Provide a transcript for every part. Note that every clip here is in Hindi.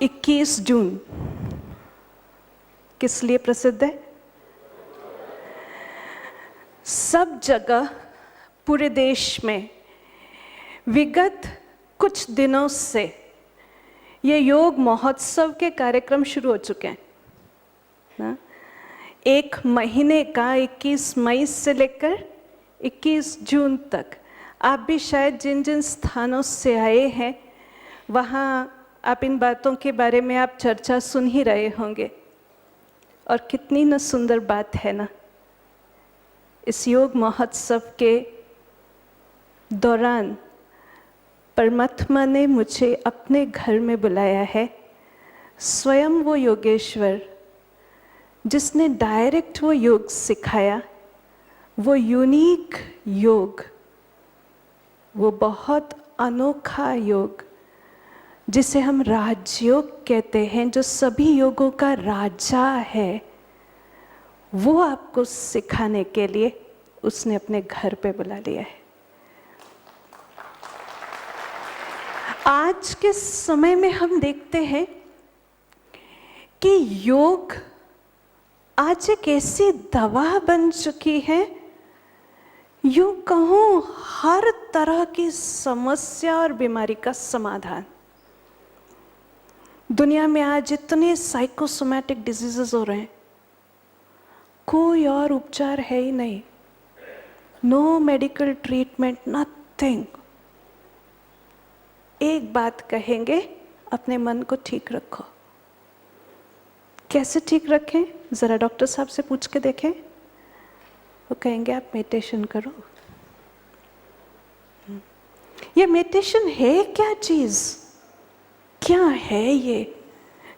21 जून किस लिए प्रसिद्ध है? सब जगह पूरे देश में विगत कुछ दिनों से ये योग महोत्सव के कार्यक्रम शुरू हो चुके हैं ना? एक महीने का 21 मई से लेकर 21 जून तक आप भी शायद जिन जिन स्थानों से आए हैं वहाँ आप इन बातों के बारे में आप चर्चा सुन ही रहे होंगे। और कितनी न सुंदर बात है ना, इस योग महोत्सव के दौरान परमात्मा ने मुझे अपने घर में बुलाया है। स्वयं वो योगेश्वर जिसने डायरेक्ट वो योग सिखाया, वो यूनिक योग, वो बहुत अनोखा योग जिसे हम राजयोग कहते हैं, जो सभी योगों का राजा है, वो आपको सिखाने के लिए उसने अपने घर पे बुला लिया है। आज के समय में हम देखते हैं कि योग आज एक ऐसी दवा बन चुकी है, यूं कहूं हर तरह की समस्या और बीमारी का समाधान। दुनिया में आज इतने साइकोसोमैटिक डिजीजेस हो रहे हैं, कोई और उपचार है ही नहीं, नो मेडिकल ट्रीटमेंट, नथिंग। एक बात कहेंगे, अपने मन को ठीक रखो। कैसे ठीक रखें? जरा डॉक्टर साहब से पूछ के देखें। वो कहेंगे आप मेडिटेशन करो। ये मेडिटेशन है क्या चीज? क्या है ये?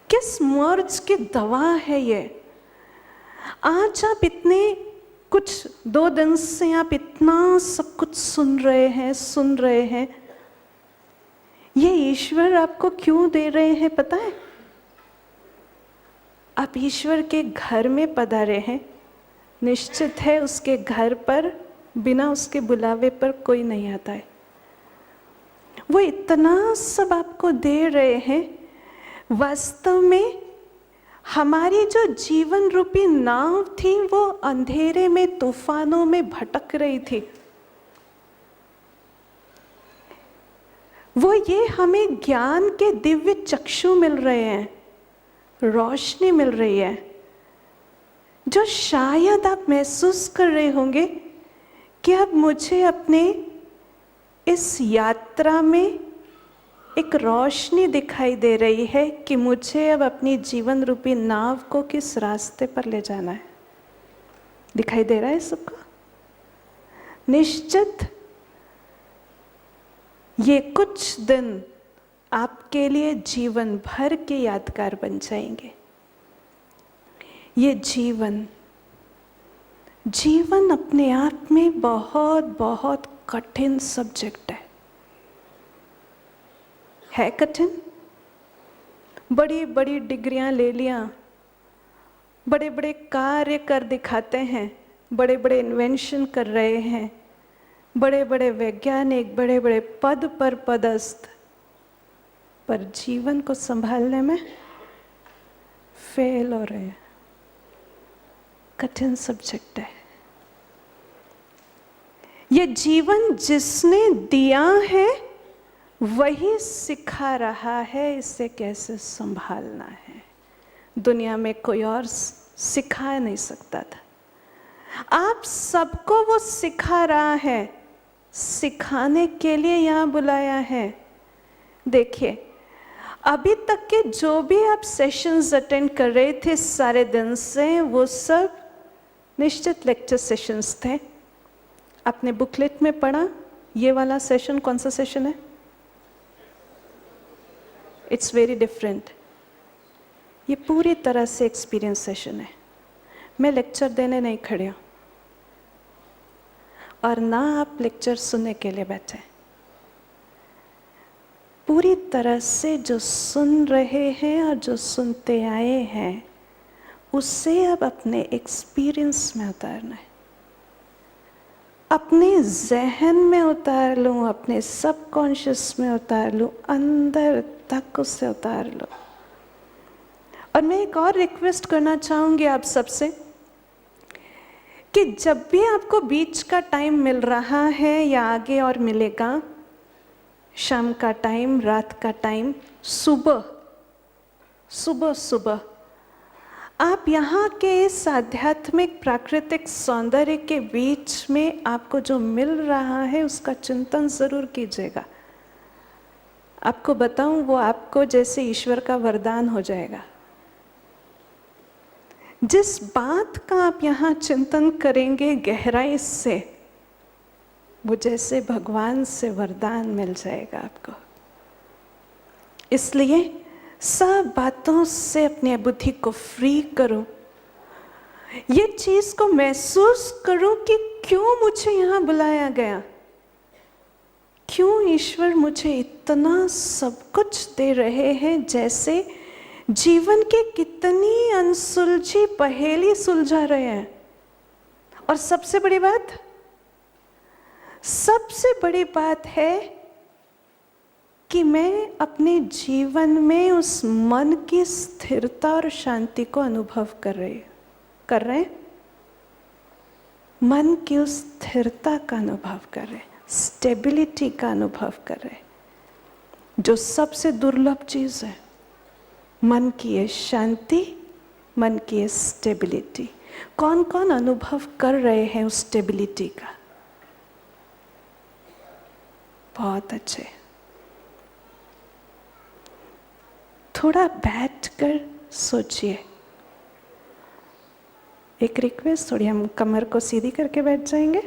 किस मर्ज की दवा है ये? आज आप इतने कुछ 2 दिन से आप इतना सब कुछ सुन रहे हैं। ये ईश्वर आपको क्यों दे रहे हैं पता है? आप ईश्वर के घर में पधारे हैं। निश्चित है उसके घर पर बिना उसके बुलावे पर कोई नहीं आता है। वो इतना सब आपको दे रहे हैं। वास्तव में हमारी जो जीवन रूपी नाव थी वो अंधेरे में, तूफानों में भटक रही थी। वो ये हमें ज्ञान के दिव्य चक्षु मिल रहे हैं, रोशनी मिल रही है, जो शायद आप महसूस कर रहे होंगे कि अब मुझे अपने इस यात्रा में एक रोशनी दिखाई दे रही है कि मुझे अब अपनी जीवन रूपी नाव को किस रास्ते पर ले जाना है। दिखाई दे रहा है सबको? निश्चित ये कुछ दिन आपके लिए जीवन भर के यादगार बन जाएंगे। ये जीवन अपने आप में बहुत बहुत कठिन सब्जेक्ट है कठिन। बड़ी बड़ी डिग्रियां ले लिया, बड़े बड़े कार्य कर दिखाते हैं, बड़े बड़े इन्वेंशन कर रहे हैं, बड़े बड़े वैज्ञानिक, बड़े बड़े पद पर पदस्थ, पर जीवन को संभालने में फेल हो रहे हैं। कठिन सब्जेक्ट है ये। जीवन जिसने दिया है वही सिखा रहा है इसे कैसे संभालना है। दुनिया में कोई और सिखा नहीं सकता था। आप सबको वो सिखा रहा है, सिखाने के लिए यहाँ बुलाया है। देखिए, अभी तक के जो भी आप सेशंस अटेंड कर रहे थे सारे दिन से, वो सब निश्चित लेक्चर सेशंस थे। आपने बुकलेट में पढ़ा ये वाला सेशन कौन सा सेशन है? It's very different. ये पूरी तरह से एक्सपीरियंस सेशन है। मैं लेक्चर देने नहीं खड़ी हूँ और ना आप लेक्चर सुनने के लिए बैठे। पूरी तरह से जो सुन रहे हैं और जो सुनते आए हैं उसे अब अपने एक्सपीरियंस में उतारना है, अपने जहन में उतार लूँ, अपने सबकॉन्शियस में उतार लूँ, अंदर तक उसे उतार लो। और मैं एक और रिक्वेस्ट करना चाहूँगी आप सबसे कि जब भी आपको बीच का टाइम मिल रहा है या आगे और मिलेगा, शाम का टाइम, रात का टाइम, सुबह सुबह सुबह आप यहाँ के इस आध्यात्मिक प्राकृतिक सौंदर्य के बीच में आपको जो मिल रहा है उसका चिंतन ज़रूर कीजिएगा। आपको बताऊं, वो आपको जैसे ईश्वर का वरदान हो जाएगा। जिस बात का आप यहाँ चिंतन करेंगे गहराई से, वो जैसे भगवान से वरदान मिल जाएगा आपको। इसलिए सब बातों से अपनी बुद्धि को फ्री करो, ये चीज को महसूस करो कि क्यों मुझे यहाँ बुलाया गया, क्यों ईश्वर मुझे इतना सब कुछ दे रहे हैं। जैसे जीवन के कितनी अनसुलझी पहेली सुलझा रहे हैं। और सबसे बड़ी बात है कि मैं अपने जीवन में उस मन की स्थिरता और शांति को अनुभव कर रहे हैं। मन की उस स्थिरता का अनुभव कर रहे हैं, स्टेबिलिटी का अनुभव कर रहे हैं, जो सबसे दुर्लभ चीज़ है। मन की ये शांति, मन की ये स्टेबिलिटी। कौन कौन अनुभव कर रहे हैं उस स्टेबिलिटी का? बहुत अच्छे। थोड़ा बैठकर सोचिए। एक रिक्वेस्ट, थोड़ी हम कमर को सीधी करके बैठ जाएंगे।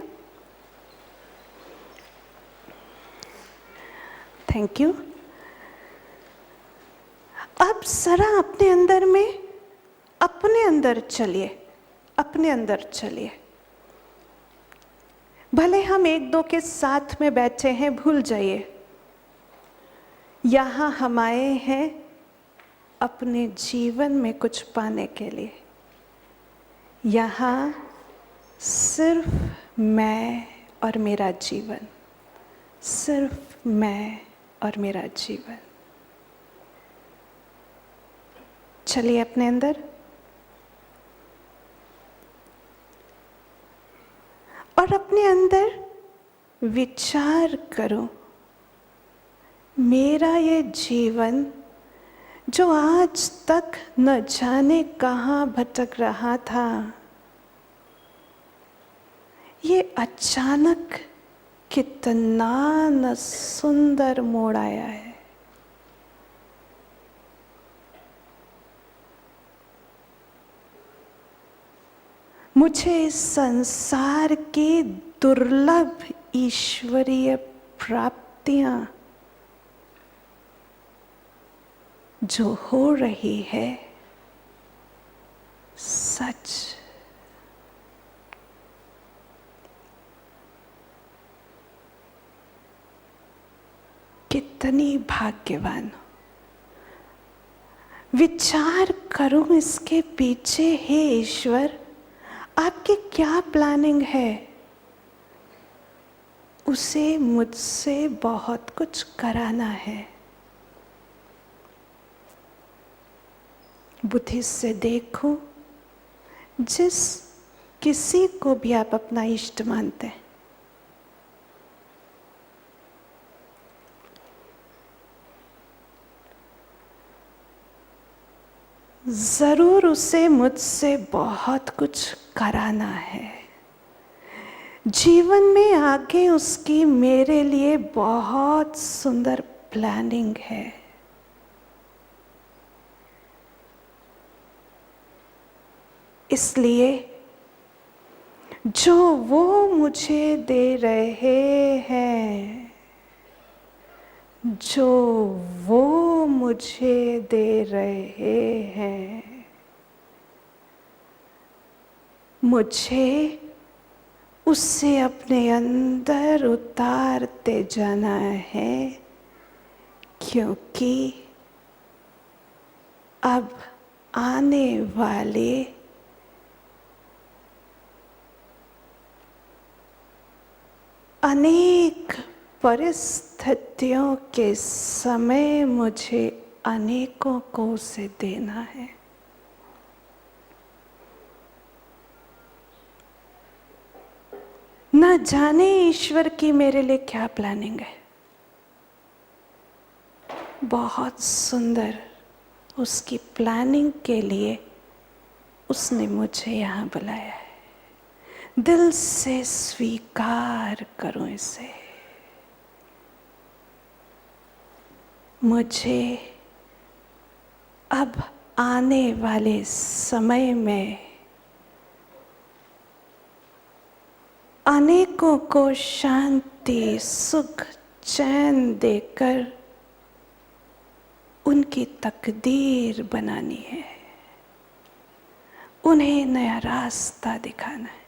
Thank you. अब जरा अपने अंदर चलिए। भले हम एक दो के साथ में बैठे हैं, भूल जाइए। यहाँ हम आए हैं अपने जीवन में कुछ पाने के लिए। यहाँ सिर्फ मैं और मेरा जीवन, सिर्फ मैं और मेरा जीवन। चलिए अपने अंदर, और अपने अंदर विचार करो, मेरा ये जीवन जो आज तक न जाने कहाँ भटक रहा था, ये अचानक कितना न सुंदर मोड़ आया है। मुझे इस संसार की दुर्लभ ईश्वरीय प्राप्तियां जो हो रही है, सच कितनी भाग्यवान हो। विचार करूं इसके पीछे, हे ईश्वर आपकी क्या प्लानिंग है। उसे मुझसे बहुत कुछ कराना है। बुद्धि से देखो, जिस किसी को भी आप अपना इष्ट मानते हैं, जरूर उसे मुझसे बहुत कुछ कराना है। जीवन में आगे उसकी मेरे लिए बहुत सुंदर प्लानिंग है। इसलिए जो वो मुझे दे रहे हैं, जो वो मुझे दे रहे हैं, मुझे उसे अपने अंदर उतारते जाना है, क्योंकि अब आने वाले अनेक परिस्थितियों के समय मुझे अनेकों को उसे देना है। न जाने ईश्वर की मेरे लिए क्या प्लानिंग है। बहुत सुंदर उसकी प्लानिंग के लिए उसने मुझे यहाँ बुलाया है। दिल से स्वीकार करूं इसे। मुझे अब आने वाले समय में अनेकों को शांति, सुख, चैन देकर उनकी तकदीर बनानी है, उन्हें नया रास्ता दिखाना है।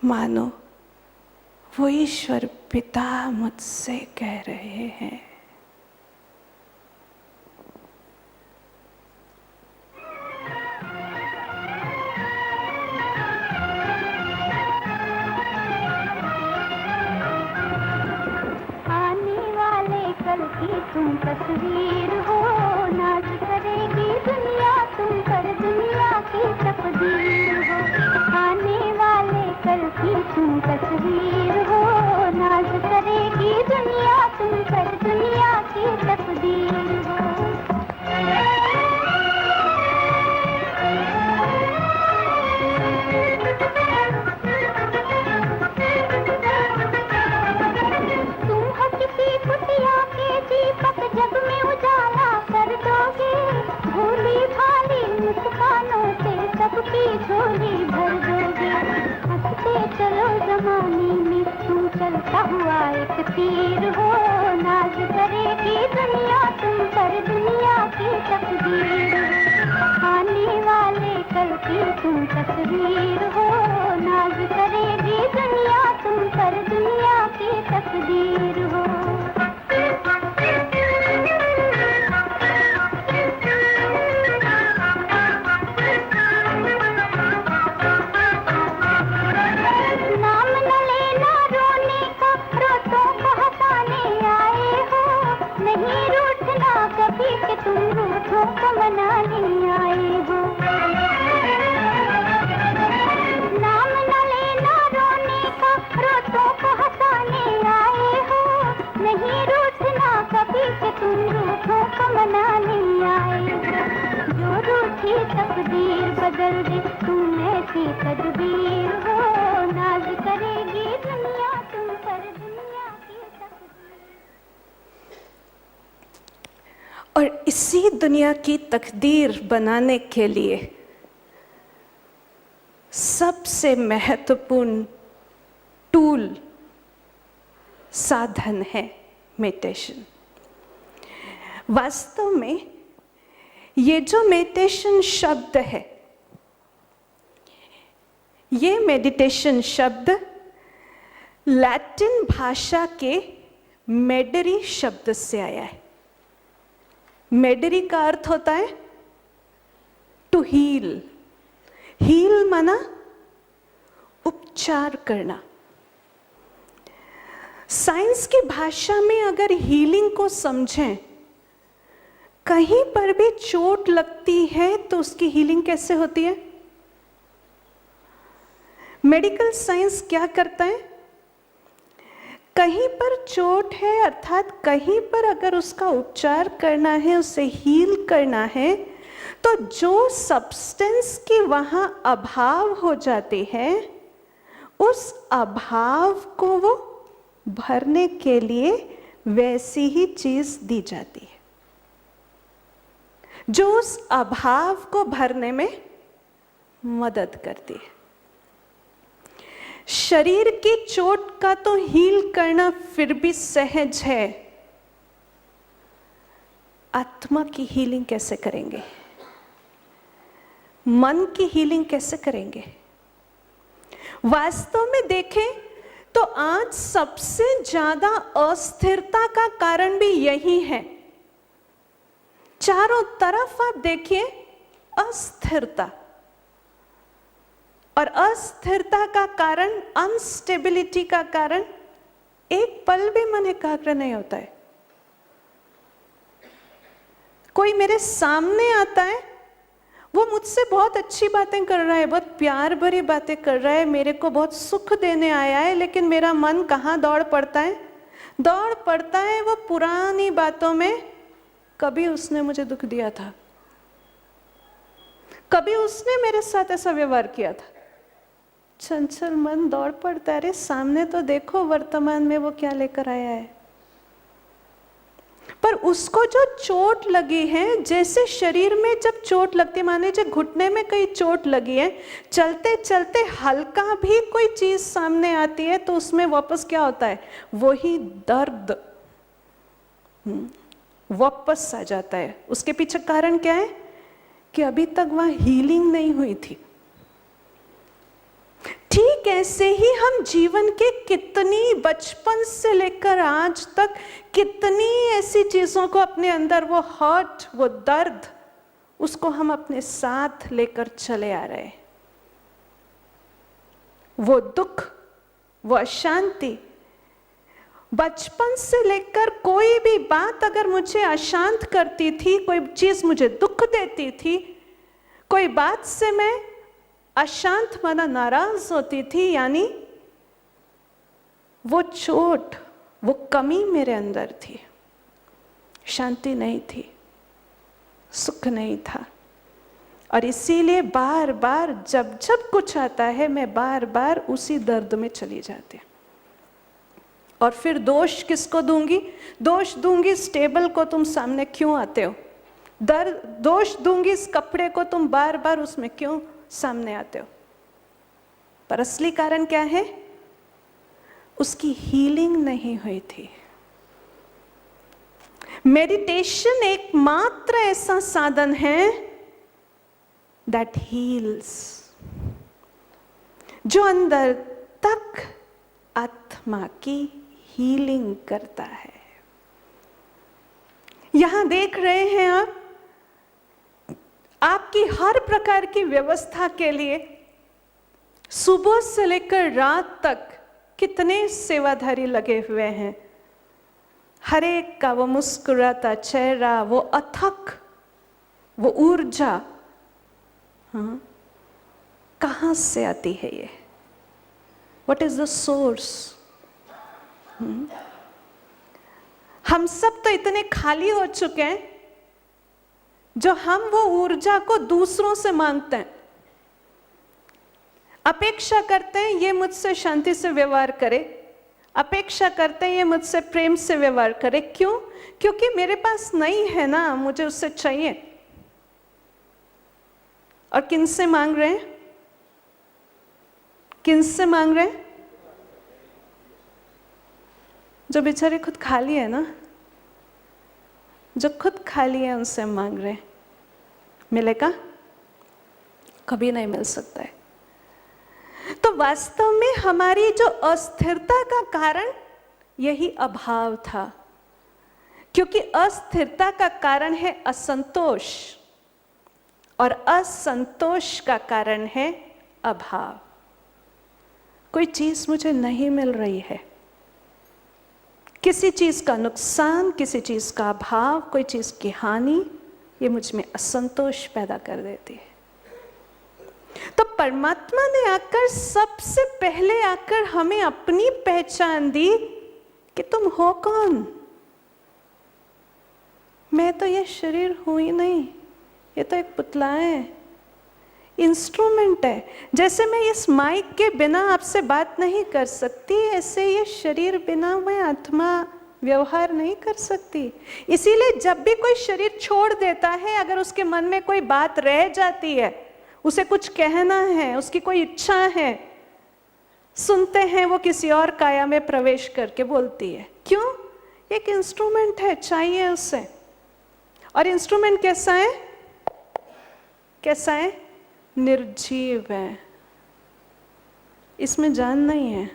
मानो वो ईश्वर पिता मुझसे कह रहे हैं, कल की तुम तस्वीर हो, नाज करेगी दुनिया तुम पर, दुनिया की तकदीर हो। आने वाले कल की तुम तस्वीर हो, नाज करेगी दुनिया तुम पर, दुनिया की तकदीर हो। दीपक जग में उजाला कर दोगे, भोली भाली मुस्कानों से सबकी झोली भर दोगे। हंसते चलो जमाने में तुम चलता हुआ एक तीर हो, नाज करेगी दुनिया तुम पर, दुनिया की तकदीर हो। आने वाले कल की तुम तस्वीर हो, नाज करेगी दुनिया तुम पर, दुनिया की तकदीर हो। तुम रूठों को मनाने आए हो, नाम न लेना रोने का, रोतों को हंसाने आए हो। नहीं रूठना कभी कि तुम रूठों को मनाने आए हो। जो रूठी तकदीर बदल दे तुम ऐसी तदबीर हो, नाज करेगी दुनिया तुम पर, दुनिया की तकदीर। और इसी दुनिया की तकदीर बनाने के लिए सबसे महत्वपूर्ण टूल, साधन है मेडिटेशन। वास्तव में ये जो मेडिटेशन शब्द है, ये मेडिटेशन शब्द लैटिन भाषा के मेडरी शब्द से आया है। मेडरी का अर्थ होता है टू हील। हील माना उपचार करना। साइंस की भाषा में अगर हीलिंग को समझें, कहीं पर भी चोट लगती है तो उसकी हीलिंग कैसे होती है? मेडिकल साइंस क्या करता है? कहीं पर चोट है, अर्थात कहीं पर अगर उसका उपचार करना है, उसे हील करना है, तो जो सब्सटेंस की वहां अभाव हो जाती है, उस अभाव को वो भरने के लिए वैसी ही चीज दी जाती है जो उस अभाव को भरने में मदद करती है। शरीर की चोट का तो हील करना फिर भी सहज है, आत्मा की हीलिंग कैसे करेंगे? मन की हीलिंग कैसे करेंगे? वास्तव में देखें तो आज सबसे ज्यादा अस्थिरता का कारण भी यही है। चारों तरफ आप देखिए अस्थिरता, और अस्थिरता का कारण, अनस्टेबिलिटी का कारण एक पल भी मन एकाग्र नहीं होता है। कोई मेरे सामने आता है वो मुझसे बहुत अच्छी बातें कर रहा है, बहुत प्यार भरी बातें कर रहा है, मेरे को बहुत सुख देने आया है, लेकिन मेरा मन कहाँ दौड़ पड़ता है? दौड़ पड़ता है वो पुरानी बातों में। कभी उसने मुझे दुख दिया था, कभी उसने मेरे साथ ऐसा व्यवहार किया था। चंचल मन दौड़ पड़ता है, अरे सामने तो देखो वर्तमान में वो क्या लेकर आया है। पर उसको जो चोट लगी है, जैसे शरीर में जब चोट लगती है, मान लीजिए घुटने में कहीं चोट लगी है, चलते चलते हल्का भी कोई चीज सामने आती है तो उसमें वापस क्या होता है? वही दर्द वापस आ जाता है। उसके पीछे कारण क्या है? कि अभी तक वहां हीलिंग नहीं हुई थी। ठीक ऐसे ही हम जीवन के कितनी, बचपन से लेकर आज तक कितनी ऐसी चीजों को अपने अंदर, वो हर्ट, वो दर्द, उसको हम अपने साथ लेकर चले आ रहे हैं। वो दुख, वो अशांति, बचपन से लेकर कोई भी बात अगर मुझे अशांत करती थी, कोई चीज मुझे दुख देती थी, कोई बात से मैं अशांत माना नाराज होती थी, यानी वो चोट, वो कमी मेरे अंदर थी। शांति नहीं थी, सुख नहीं था। और इसीलिए बार बार जब जब कुछ आता है, मैं बार बार उसी दर्द में चली जाती। और फिर दोष किसको दूंगी? दोष दूंगी इस टेबल को, तुम सामने क्यों आते हो। दोष दूंगी इस कपड़े को, तुम बार बार उसमें क्यों सामने आते हो। पर असली कारण क्या है? उसकी हीलिंग नहीं हुई थी। मेडिटेशन एकमात्र ऐसा साधन है दैट हील्स, जो अंदर तक आत्मा की हीलिंग करता है। यहां देख रहे हैं आप, आपकी हर प्रकार की व्यवस्था के लिए सुबह से लेकर रात तक कितने सेवाधारी लगे हुए हैं। हर एक का वो मुस्कुराता चेहरा, वो अथक, वो ऊर्जा, कहां से आती है ये? What is the source? हम सब तो इतने खाली हो चुके हैं जो हम वो ऊर्जा को दूसरों से मांगते हैं, अपेक्षा करते हैं ये मुझसे शांति से व्यवहार करे, अपेक्षा करते हैं ये मुझसे प्रेम से व्यवहार करे। क्यों? क्योंकि मेरे पास नहीं है ना, मुझे उससे चाहिए। और किन से मांग रहे हैं? किन से मांग रहे हैं? जो बेचारे खुद खाली है ना, जो खुद खाली है उनसे मांग रहे हैं। मिलेगा? कभी नहीं मिल सकता है। तो वास्तव में हमारी जो अस्थिरता का कारण यही अभाव था, क्योंकि अस्थिरता का कारण है असंतोष और असंतोष का कारण है अभाव। कोई चीज मुझे नहीं मिल रही है, किसी चीज का नुकसान, किसी चीज का अभाव, कोई चीज की हानि, ये मुझ में असंतोष पैदा कर देती है। तो परमात्मा ने आकर सबसे पहले आकर हमें अपनी पहचान दी कि तुम हो कौन। मैं तो ये शरीर हूं ही नहीं, ये तो एक पुतला है, इंस्ट्रूमेंट है। जैसे मैं इस माइक के बिना आपसे बात नहीं कर सकती, ऐसे ये शरीर बिना मैं आत्मा व्यवहार नहीं कर सकती। इसीलिए जब भी कोई शरीर छोड़ देता है, अगर उसके मन में कोई बात रह जाती है, उसे कुछ कहना है, उसकी कोई इच्छा है, सुनते हैं वो किसी और काया में प्रवेश करके बोलती है। क्यों? एक इंस्ट्रूमेंट है, चाहिए उसे। और इंस्ट्रूमेंट कैसा है? कैसा है? निर्जीव है, इसमें जान नहीं है।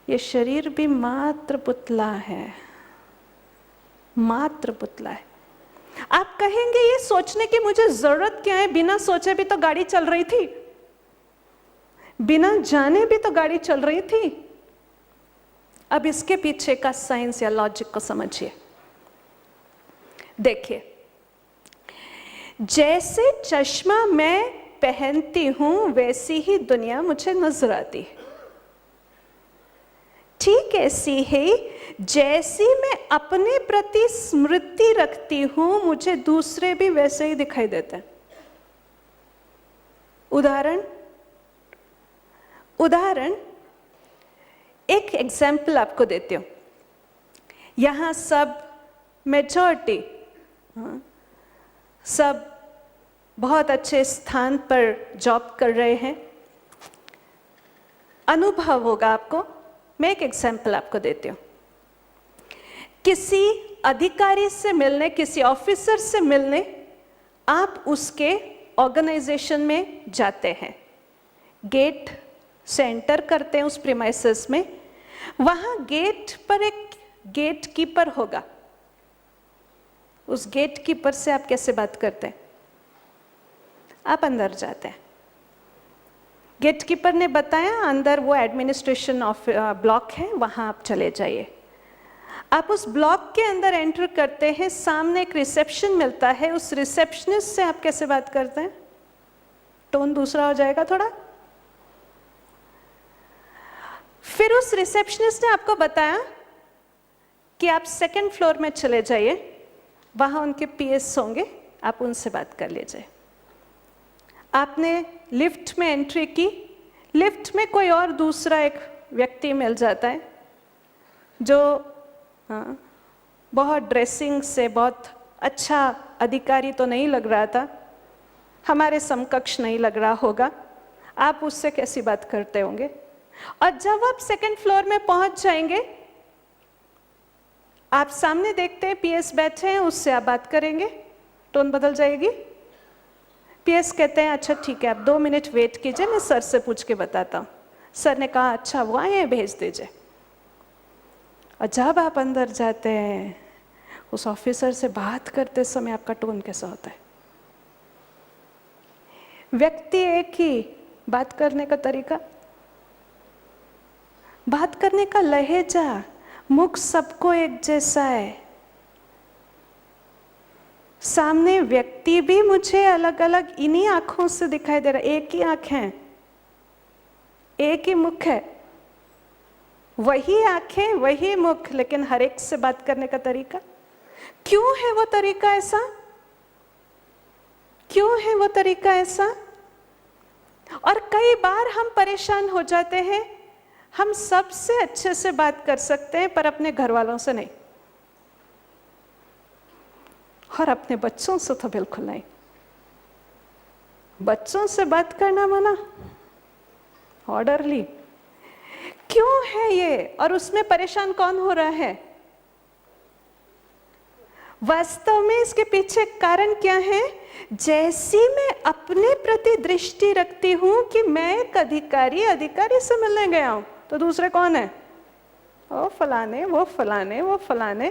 ये शरीर भी मात्र पुतला है, मात्र पुतला है। आप कहेंगे ये सोचने की मुझे जरूरत क्या है, बिना सोचे भी तो गाड़ी चल रही थी, बिना जाने भी तो गाड़ी चल रही थी। अब इसके पीछे का साइंस या लॉजिक को समझिए। देखिए, जैसे चश्मा मैं पहनती हूं वैसी ही दुनिया मुझे नजर आती है। ठीक ऐसी ही जैसी मैं अपने प्रति स्मृति रखती हूं मुझे दूसरे भी वैसे ही दिखाई देते हैं। उदाहरण एक एग्जाम्पल आपको देती हूं। यहां सब मेजॉरिटी सब बहुत अच्छे स्थान पर जॉब कर रहे हैं। अनुभव होगा आपको। मैं एक एग्जाम्पल आपको देती हूँ। किसी अधिकारी से मिलने, किसी ऑफिसर से मिलने आप उसके ऑर्गेनाइजेशन में जाते हैं। गेट से एंटर करते हैं उस प्रीमाइसेस में। वहाँ गेट पर एक गेट कीपर होगा। उस गेट कीपर से आप कैसे बात करते हैं? आप अंदर जाते हैं। गेट कीपर ने बताया अंदर वो एडमिनिस्ट्रेशन ब्लॉक है, वहाँ आप चले जाइए। आप उस ब्लॉक के अंदर एंटर करते हैं, सामने एक रिसेप्शन मिलता है। उस रिसेप्शनिस्ट से आप कैसे बात करते हैं? टोन दूसरा हो जाएगा थोड़ा। फिर उस रिसेप्शनिस्ट ने आपको बताया कि आप सेकंड फ्लोर में चले जाइए, वहाँ उनके पीएस होंगे, आप उनसे बात कर लीजिए। आपने लिफ्ट में एंट्री की। लिफ्ट में कोई और दूसरा एक व्यक्ति मिल जाता है जो बहुत ड्रेसिंग से बहुत अच्छा अधिकारी तो नहीं लग रहा था, हमारे समकक्ष नहीं लग रहा होगा। आप उससे कैसी बात करते होंगे? और जब आप सेकंड फ्लोर में पहुंच जाएंगे, आप सामने देखते हैं पीएस बैठे हैं, उससे आप बात करेंगे, टोन बदल जाएगी। पीएस कहते हैं अच्छा ठीक है, आप 2 मिनट वेट कीजिए, मैं सर से पूछ के बताता हूँ। सर ने कहा अच्छा वो आए हैं, भेज दीजिए। और जब आप अंदर जाते हैं, उस ऑफिसर से बात करते समय आपका टोन कैसा होता है? व्यक्ति एक ही, बात करने का तरीका, बात करने का लहजा, मुख सबको एक जैसा है। सामने व्यक्ति भी मुझे अलग अलग इन्हीं आंखों से दिखाई दे रहा है। एक ही आंख है, एक ही मुख है, वही आंखें वही मुख, लेकिन हर एक से बात करने का तरीका। क्यों है वो तरीका ऐसा? क्यों है वो तरीका ऐसा? और कई बार हम परेशान हो जाते हैं। हम सबसे अच्छे से बात कर सकते हैं पर अपने घर वालों से नहीं, और अपने बच्चों से तो बिल्कुल नहीं। बच्चों से बात करना मना, ऑर्डरली। क्यों है ये? और उसमें परेशान कौन हो रहा है? वास्तव में इसके पीछे कारण क्या है? जैसी मैं अपने प्रति दृष्टि रखती हूं कि मैं एक अधिकारी से मिलने गया हूं, तो दूसरे कौन है? ओ फलाने, वो फलाने, वो फलाने।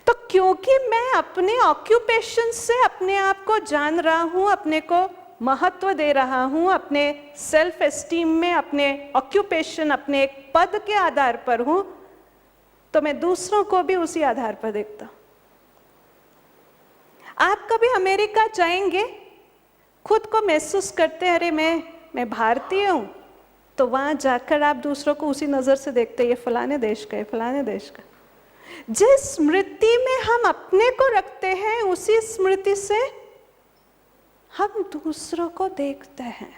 तो क्योंकि मैं अपने ऑक्यूपेशन से अपने आप को जान रहा हूं, अपने को महत्व दे रहा हूं, अपने सेल्फ एस्टीम में अपने ऑक्यूपेशन, अपने एक पद के आधार पर हूं, तो मैं दूसरों को भी उसी आधार पर देखता हूं। आप कभी अमेरिका जाएंगे, खुद को महसूस करते हैं अरे मैं भारतीय हूं, तो वहां जाकर आप दूसरों को उसी नजर से देखते हैं, ये फलाने देश का है, फलाने देश का। जिस स्मृति में हम अपने को रखते हैं, उसी स्मृति से हम दूसरों को देखते हैं।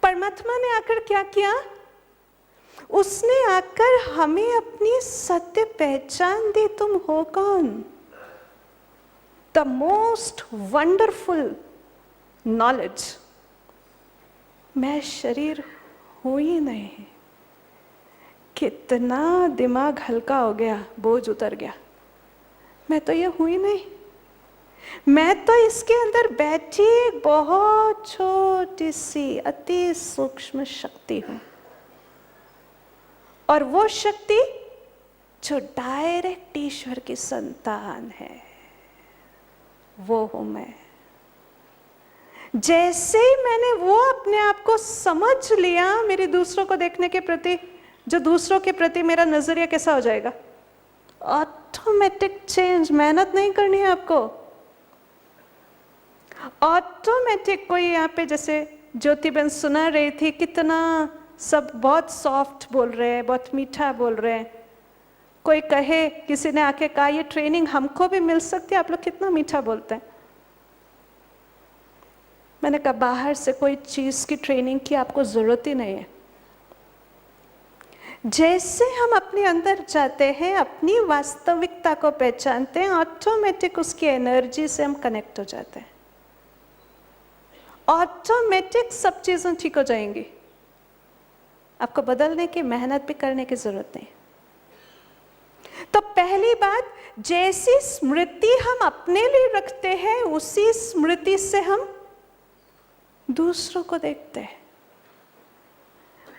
परमात्मा ने आकर क्या किया? उसने आकर हमें अपनी सत्य पहचान दी। तुम हो कौन? The most wonderful knowledge. मैं शरीर हूं ही नहीं। कितना दिमाग हल्का हो गया, बोझ उतर गया। मैं तो ये हूं ही नहीं। मैं तो इसके अंदर बैठी एक बहुत छोटी सी अति सूक्ष्म शक्ति हूं, और वो शक्ति जो डायरेक्ट ईश्वर की संतान है, वो हूं मैं। जैसे ही मैंने वो अपने आप को समझ लिया, मेरी दूसरों को देखने के प्रति, जो दूसरों के प्रति मेरा नजरिया कैसा हो जाएगा? Automatic change. मेहनत नहीं करनी है आपको, ऑटोमेटिक कोई यहाँ पे जैसे ज्योतिबेन सुना रही थी, कितना सब बहुत सॉफ्ट बोल रहे हैं, बहुत मीठा बोल रहे हैं। कोई कहे, किसी ने आके कहा ये ट्रेनिंग हमको भी मिल सकती है, आप लोग कितना मीठा बोलते हैं। मैंने कहा बाहर से कोई चीज़ की ट्रेनिंग की आपको ज़रूरत ही नहीं है। जैसे हम अपने अंदर जाते हैं, अपनी वास्तविकता को पहचानते हैं, ऑटोमेटिक उसकी एनर्जी से हम कनेक्ट हो जाते हैं। ऑटोमेटिक सब चीज़ें ठीक हो जाएंगी, आपको बदलने की मेहनत भी करने की ज़रूरत नहीं। तो पहली बात, जैसी स्मृति हम अपने लिए रखते हैं, उसी स्मृति से हम दूसरों को देखते हैं।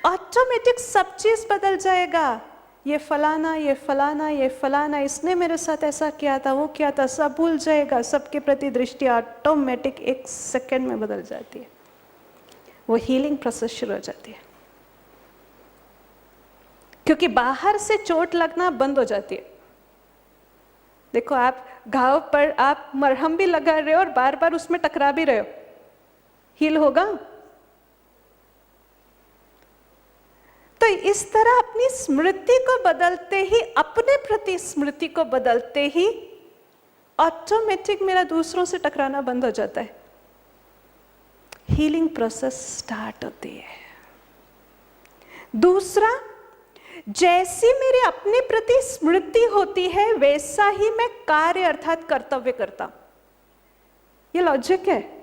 ऑटोमेटिक सब चीज बदल जाएगा। ये फलाना, ये फलाना, ये फलाना, इसने मेरे साथ ऐसा किया था, वो किया था, सब भूल जाएगा। सबके प्रति दृष्टि ऑटोमेटिक 1 सेकेंड में बदल जाती है। वो हीलिंग प्रोसेस शुरू हो जाती है, क्योंकि बाहर से चोट लगना बंद हो जाती है। देखो, आप घाव पर आप मरहम भी लगा रहे हो और बार बार उसमें टकरा भी रहे हो, हील होगा? तो इस तरह अपनी स्मृति को बदलते ही, अपने प्रति स्मृति को बदलते ही ऑटोमेटिक मेरा दूसरों से टकराना बंद हो जाता है। हीलिंग प्रोसेस स्टार्ट होती है। दूसरा, जैसी मेरे अपने प्रति स्मृति होती है, वैसा ही मैं कार्य अर्थात कर्तव्य करता हूं। ये लॉजिक है।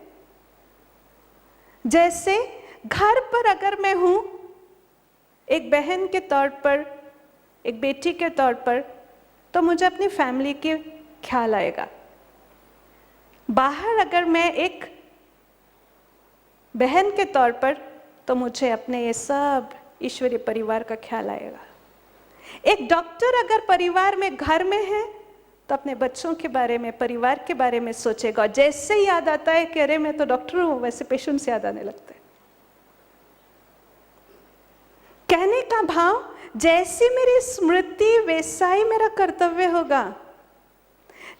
जैसे घर पर अगर मैं हूं, एक बहन के तौर पर, एक बेटी के तौर पर, तो मुझे अपनी फैमिली के ख्याल आएगा। बाहर अगर मैं एक बहन के तौर पर, तो मुझे अपने ये सब ईश्वरीय परिवार का ख्याल आएगा। एक डॉक्टर अगर परिवार में, घर में है, तो अपने बच्चों के बारे में, परिवार के बारे में सोचेगा। जैसे ही याद आता है कि अरे मैं तो डॉक्टर हूं, वैसे पेशेंट्स याद आने लगते हैं। कहने का भाव, जैसी मेरी स्मृति वैसा ही मेरा कर्तव्य होगा।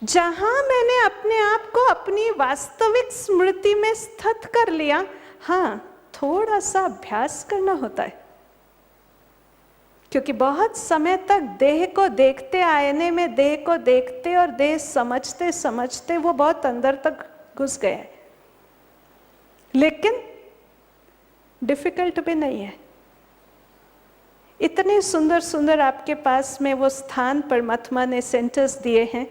जहां मैंने अपने आप को अपनी वास्तविक स्मृति में स्थित कर लिया, हाँ, थोड़ा सा अभ्यास करना होता है, क्योंकि बहुत समय तक देह को देखते, आईने में देह को देखते और देह समझते समझते वो बहुत अंदर तक घुस गया है। लेकिन डिफिकल्ट भी नहीं है। इतने सुंदर सुंदर आपके पास में वो स्थान परमात्मा ने सेंटर्स दिए हैं,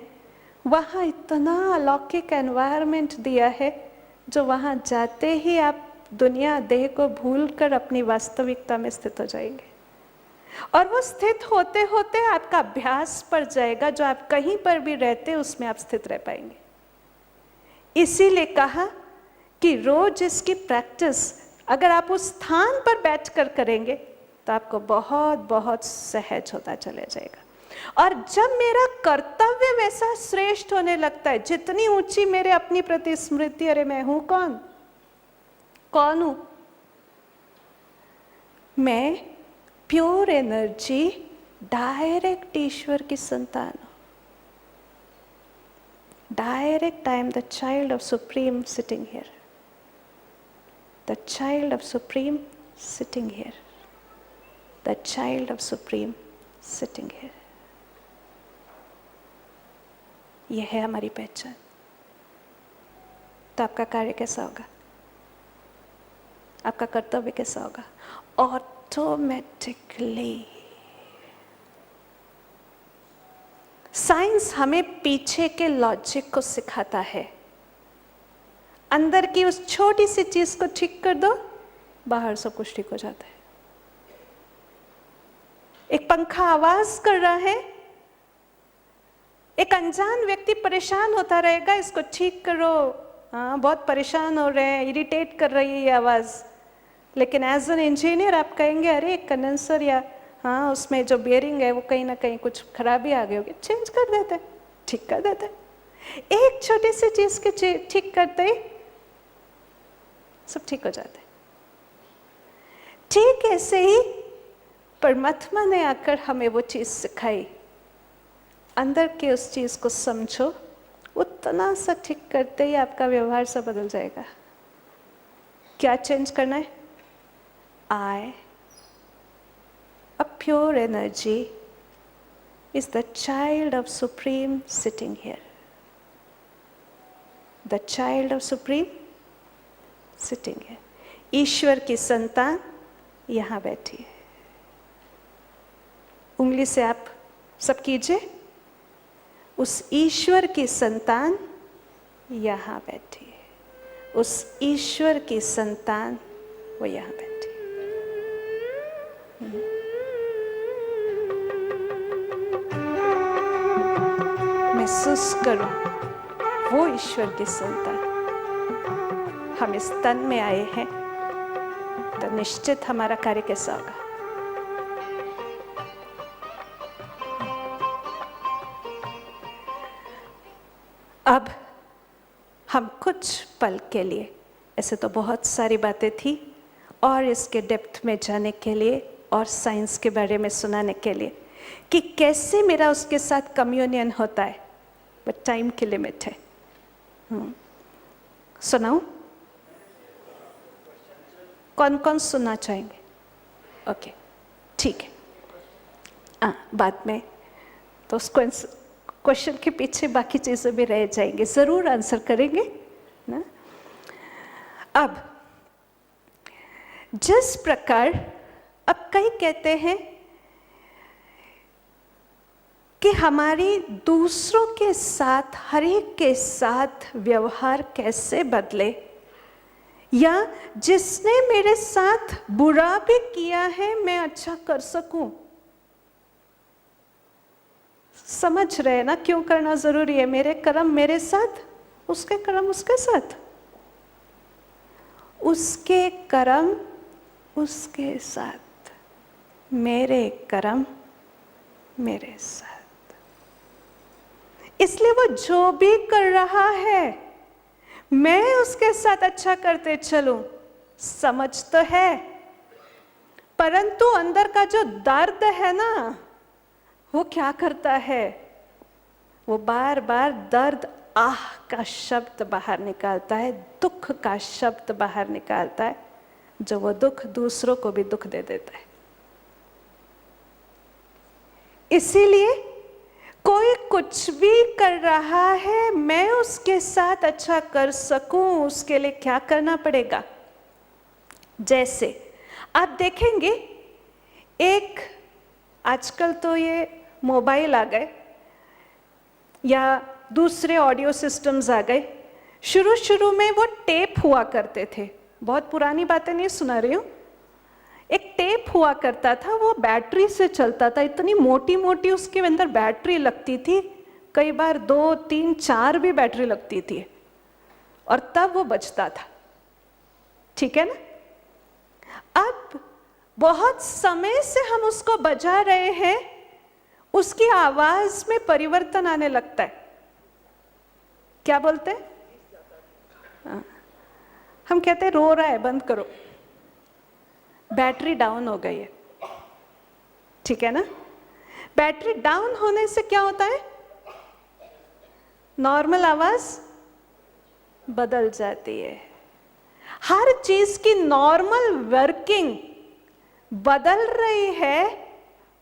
वहाँ इतना अलौकिक एनवायरनमेंट दिया है, जो वहाँ जाते ही आप दुनिया देह को भूलकर अपनी वास्तविकता में स्थित हो जाएंगे। और वो स्थित होते होते आपका अभ्यास पड़ जाएगा, जो आप कहीं पर भी रहते उसमें आप स्थित रह पाएंगे। इसीलिए कहा कि रोज इसकी प्रैक्टिस अगर आप उस स्थान पर बैठकर करेंगे, तो आपको बहुत बहुत सहज होता चला जाएगा। और जब मेरा कर्तव्य वैसा श्रेष्ठ होने लगता है, जितनी ऊंची मेरे अपनी प्रति स्मृति, अरे मैं हूं कौन, कौन हूं मैं? प्योर एनर्जी, डायरेक्ट ईश्वर की संतान हूं। Direct, I am the child of supreme sitting here, the child of supreme sitting here, the child of supreme sitting here। यह है हमारी पहचान। तो आपका कार्य कैसा होगा, आपका कर्तव्य कैसा होगा? ऑटोमेटिकली। साइंस हमें पीछे के लॉजिक को सिखाता है। अंदर की उस छोटी सी चीज को ठीक कर दो, बाहर सब कुछ ठीक हो जाता है। एक पंखा आवाज कर रहा है, एक अनजान व्यक्ति परेशान होता रहेगा, इसको ठीक करो, हाँ बहुत परेशान हो रहे हैं, इरिटेट कर रही है ये आवाज। लेकिन एज एन इंजीनियर आप कहेंगे अरे एक कंडेंसर या हाँ उसमें जो बेयरिंग है वो कहीं ना कहीं कुछ खराबी आ गई होगी, चेंज कर देते, ठीक कर देते। एक छोटी सी चीज के ठीक करते ही सब ठीक हो जाते। ठीक ऐसे ही परमात्मा ने आकर हमें वो चीज सिखाई, अंदर के उस चीज को समझो, उतना सा ठीक करते ही आपका व्यवहार सब बदल जाएगा। क्या चेंज करना है? I, a pure energy, is the child of Supreme sitting here. The child of Supreme sitting here. ईश्वर की संतान यहाँ बैठी है। उंगली से आप सब कीजिए, उस ईश्वर की संतान यहाँ बैठी है, उस ईश्वर की संतान वो यहाँ बैठी है। महसूस करो वो ईश्वर की संतान। हम इस तन में आए हैं तो निश्चित हमारा कार्य कैसा होगा? अब हम कुछ पल के लिए, ऐसे तो बहुत सारी बातें थी और इसके डेप्थ में जाने के लिए और साइंस के बारे में सुनाने के लिए कि कैसे मेरा उसके साथ कम्युनियन होता है, बट टाइम की लिमिट है। सुनाऊं? कौन कौन सुनना चाहेंगे? ओके, ठीक है। बाद में तो उस क्वेश्चन के पीछे बाकी चीज़ें भी रह जाएंगी, ज़रूर आंसर करेंगे ना। अब जिस प्रकार, अब कई कहते हैं कि हमारी दूसरों के साथ, हर एक के साथ व्यवहार कैसे बदले, या जिसने मेरे साथ बुरा भी किया है मैं अच्छा कर सकूं। समझ रहे ना क्यों करना जरूरी है? मेरे कर्म मेरे साथ, उसके कर्म उसके साथ, उसके कर्म उसके साथ, मेरे कर्म मेरे साथ। इसलिए वो जो भी कर रहा है मैं उसके साथ अच्छा करते चलूं। समझ तो है, परंतु अंदर का जो दर्द है ना, वो क्या करता है? वो बार बार दर्द, आह का शब्द बाहर निकालता है, दुख का शब्द बाहर निकालता है, जो वो दुख दूसरों को भी दुख दे देता है। इसीलिए कोई कुछ भी कर रहा है, मैं उसके साथ अच्छा कर सकूं, उसके लिए क्या करना पड़ेगा? जैसे आप देखेंगे, एक आजकल तो ये मोबाइल आ गए या दूसरे ऑडियो सिस्टम्स आ गए। शुरू शुरू में वो टेप हुआ करते थे, बहुत पुरानी बातें नहीं सुना रही हूँ। एक टेप हुआ करता था, वो बैटरी से चलता था, इतनी मोटी मोटी उसके अंदर बैटरी लगती थी, कई बार 2, 3, 4 भी बैटरी लगती थी, और तब वो बजता था। ठीक है ना? अब बहुत समय से हम उसको बजा रहे हैं, उसकी आवाज में परिवर्तन आने लगता है। क्या बोलते हैं? हम कहते हैं रो रहा है, बंद करो, बैटरी डाउन हो गई है। ठीक है ना? बैटरी डाउन होने से क्या होता है? नॉर्मल आवाज बदल जाती है। हर चीज की नॉर्मल वर्किंग बदल रही है,